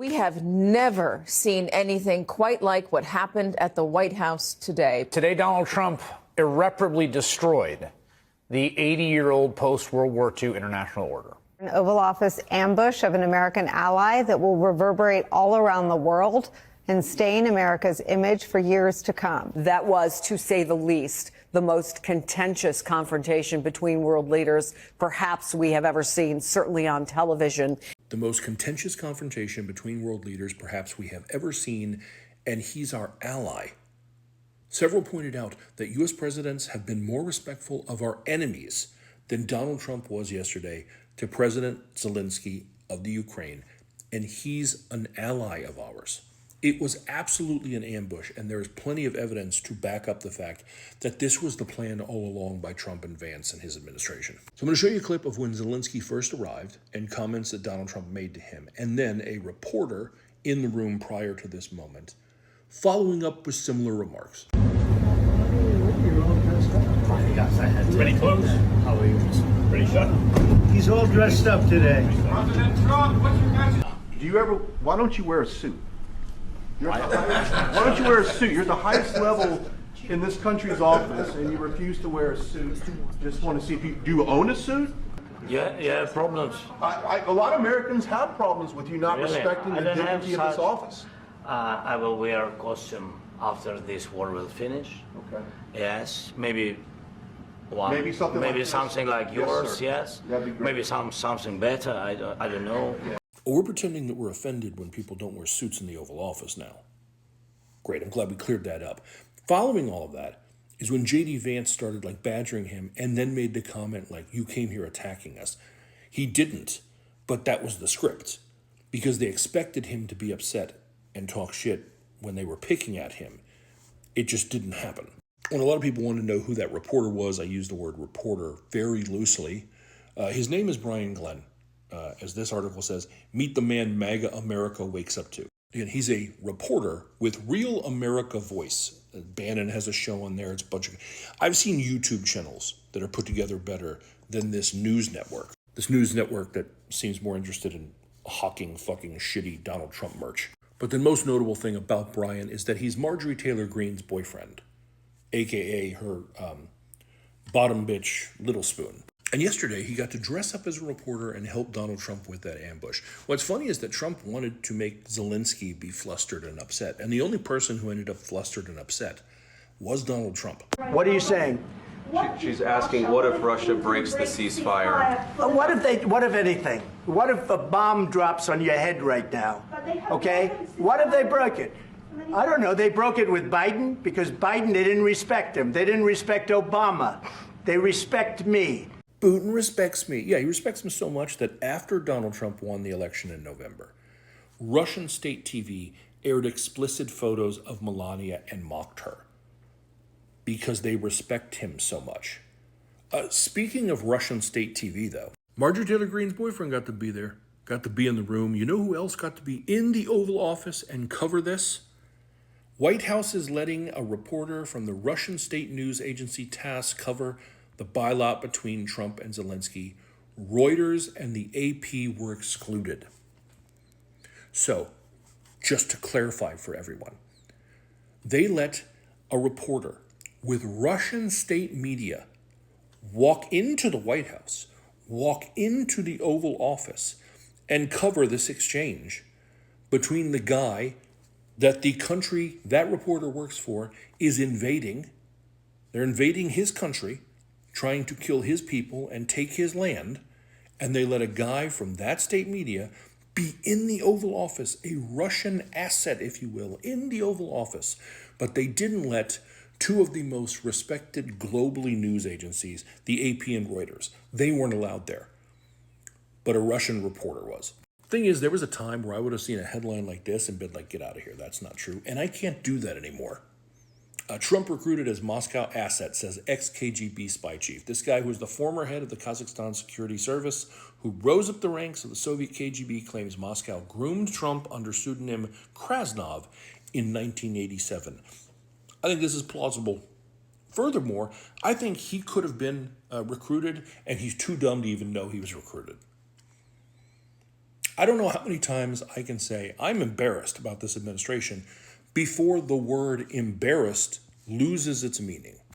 We have never seen anything quite like what happened at the White House today. Today, Donald Trump irreparably destroyed the 80-year-old post-World War II international order. An Oval Office ambush of an American ally that will reverberate all around the world and stain America's image for years to come. That was, to say the least, the most contentious confrontation between world leaders perhaps we have ever seen, certainly on television. The most contentious confrontation between world leaders perhaps we have ever seen, and he's our ally. Several pointed out that U.S. presidents have been more respectful of our enemies than Donald Trump was yesterday to President Zelenskyy of the Ukraine, and he's an ally of ours. It was absolutely an ambush, and there is plenty of evidence to back up the fact that this was the plan all along by Trump and Vance and his administration. So I'm going to show you a clip of when Zelenskyy first arrived and comments that Donald Trump made to him, and then a reporter in the room prior to this moment, following up with similar remarks. Pretty close. How are you? Pretty sure. He's all dressed up today. President Trump, what's your message? Why don't you wear a suit? Why don't you wear a suit? You're at the highest level in this country's office, and you refuse to wear a suit. Just want to see if do you own a suit? Yeah, problems. A lot of Americans have problems with you not respecting the dignity of this office. I will wear a costume after this war will finish. Okay. Yes, maybe one. Maybe something like yours. Yes. That'd be great. Maybe something better. I don't know. Oh, we're pretending that we're offended when people don't wear suits in the Oval Office now. Great, I'm glad we cleared that up. Following all of that is when J.D. Vance started badgering him and then made the comment you came here attacking us. He didn't, but that was the script because they expected him to be upset and talk shit when they were picking at him. It just didn't happen. When a lot of people want to know who that reporter was, I use the word reporter very loosely. His name is Brian Glenn. As this article says, meet the man MAGA America wakes up to. Again, he's a reporter with real America voice. Bannon has a show on there. It's a bunch of. I've seen YouTube channels that are put together better than this news network. This news network that seems more interested in hawking fucking shitty Donald Trump merch. But the most notable thing about Brian is that he's Marjorie Taylor Greene's boyfriend, aka her bottom bitch Little Spoon. And yesterday, he got to dress up as a reporter and help Donald Trump with that ambush. What's funny is that Trump wanted to make Zelenskyy be flustered and upset. And the only person who ended up flustered and upset was Donald Trump. What are you saying? She's asking, what if Russia breaks the ceasefire? What if anything? What if a bomb drops on your head right now? Okay? What if they broke it? I don't know. They broke it with Biden because Biden, they didn't respect him. They didn't respect Obama. They respect me. Putin respects me. Yeah, he respects me so much that after Donald Trump won the election in November, Russian state TV aired explicit photos of Melania and mocked her because they respect him so much. Speaking of Russian state TV, though, Marjorie Taylor Greene's boyfriend got to be there, got to be in the room. You know who else got to be in the Oval Office and cover this? White House is letting a reporter from the Russian state news agency TASS cover the bailout between Trump and Zelenskyy. Reuters and the AP were excluded. So, just to clarify for everyone, they let a reporter with Russian state media walk into the White House, walk into the Oval Office, and cover this exchange between the guy that the country that reporter works for is invading. They're invading his country, trying to kill his people and take his land, and they let a guy from that state media be in the Oval Office, a Russian asset, if you will, in the Oval Office. But they didn't let two of the most respected globally news agencies, the AP and Reuters, they weren't allowed there. But a Russian reporter was. Thing is, there was a time where I would have seen a headline like this and been like, get out of here, that's not true. And I can't do that anymore. Trump recruited as Moscow asset, says ex-KGB spy chief. This guy who was the former head of the Kazakhstan Security Service, who rose up the ranks of the Soviet KGB, claims Moscow groomed Trump under pseudonym Krasnov in 1987. I think this is plausible. Furthermore, I think he could have been recruited, and he's too dumb to even know he was recruited. I don't know how many times I can say I'm embarrassed about this administration before the word embarrassed loses its meaning.